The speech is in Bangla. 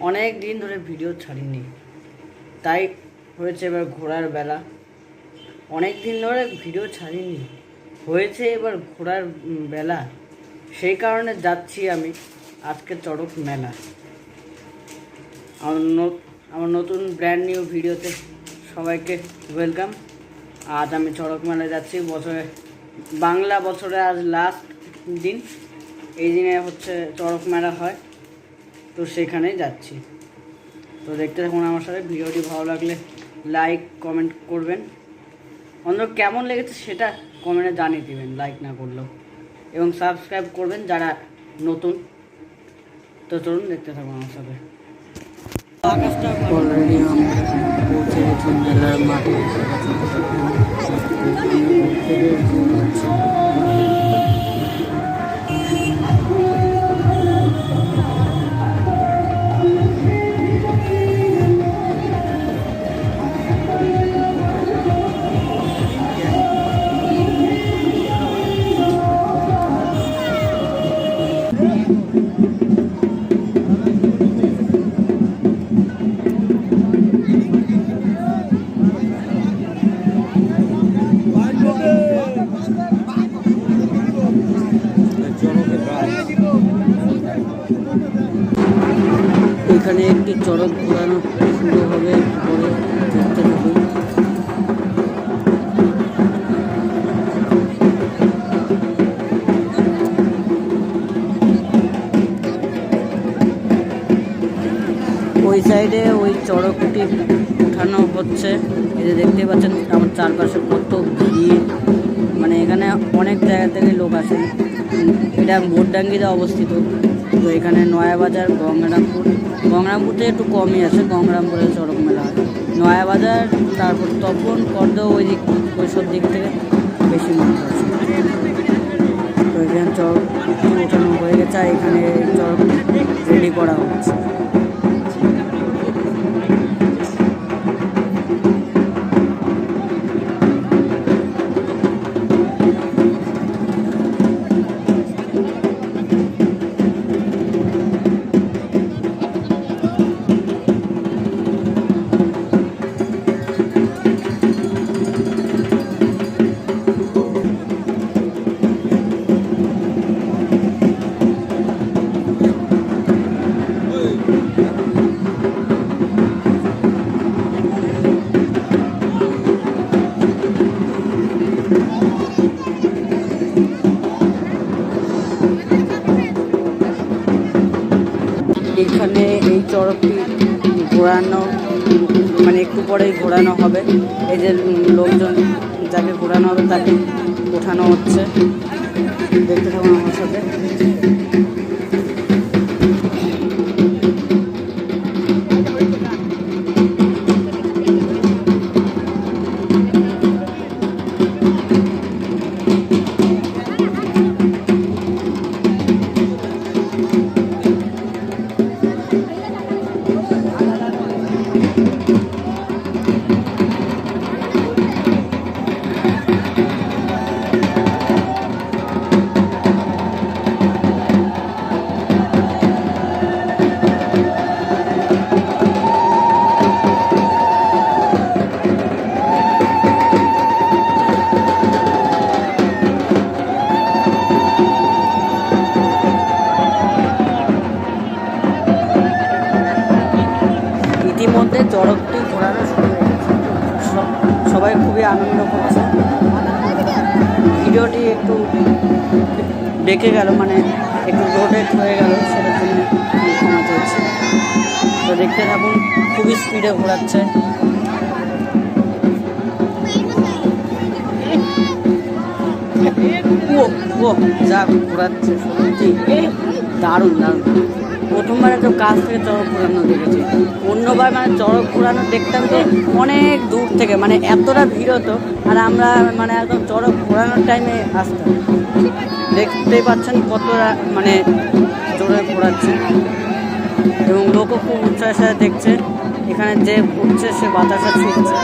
অনেক দিন ধরে ভিডিও ছাড়িনি, তাই হয়েছে এবার ঘোরার বেলা। অনেক দিন ধরে ভিডিও ছাড়িনি, হয়েছে এবার ঘোরার বেলা। সেই কারণে যাচ্ছি আমি আজকে চড়ক মেলা। আমার নতুন ব্র্যান্ড নিউ ভিডিওতে সবাইকে ওয়েলকাম। আজ আমি চড়ক মেলায় যাচ্ছি। বাংলা বছরে আজ লাস্ট দিন, এই দিনে হচ্ছে চড়ক মেলা হয়, তো সেখানেই যাচ্ছি। তো দেখতে থাকুন আমার সাথে। ভিডিওটি ভালো লাগলে লাইক কমেন্ট করবেন, অন্তত কেমন লেগেছে সেটা কমেন্টে জানিয়ে দেবেন লাইক না করলেও, এবং সাবস্ক্রাইব করবেন যারা নতুন। তো চলুন দেখতে থাকুন আমার সাথে। অলরেডি আমরা পৌঁছে গেছি মেলার মাঠে। এখানে একটি চড়ক ঘোরানো শুরু হবে, পরে দেখতে থাকুন। ওই সাইডে ওই চড়কটি উঠানো হচ্ছে। এই যে দেখতে পাচ্ছেন আমার চারপাশে কত ভিড়, মানে এখানে অনেক জায়গা থেকে লোক আসে। এটা বোটডাঙ্গিতে অবস্থিত। তো এখানে নয়াবাজার, গঙ্গারামপুর থেকে একটু কমই আছে, গঙ্গারামপুরে চড়ক মেলা হয়। নয়াবাজার, তারপর তপন, করদহ, ওইসব দিক থেকে বেশি মানুষ আছে। তো এখানে চড়ক ওঠানো হয়ে গেছে, আর এখানে চড়ক রেডি করা হচ্ছে। এখানে এই চড়কটি ঘোরানো, মানে একটু পরেই ঘোরানো হবে। এই যে লোকজন যাকে ঘোরানো হবে তাকে ওঠানো হচ্ছে। দেখতে থাকুন আমার সাথে। ইতিমধ্যে চড়কটি ঘোরানো শুরু হয়ে গেছে, সবাই খুবই আনন্দ করছে। ভিডিওটি একটু বেঁকে গেল, মানে একটু রোটেট হয়ে গেল, সেটার জন্য ক্ষমা চাইছি। তো দেখতে থাকুন, খুবই স্পিডে ঘোরাচ্ছে। ও যা ঘোরাচ্ছে, সত্যি দারুণ দারুণ। প্রথমবার এত কাছ থেকে চড়ক ঘোরানো দেখেছি। অন্যবার মানে চড়ক ঘোরানো দেখতাম যে অনেক দূর থেকে, মানে এতটা ভিড় হতো, আর আমরা মানে একদম চড়ক ঘোরানোর টাইমে আসতাম। দেখতেই পাচ্ছেন কতটা মানে জোরে ঘোরাচ্ছে, এবং লোকও খুব উৎসাহের সাথে দেখছে। এখানে যে ঘুরছে সে বাতাসা ছুটছে।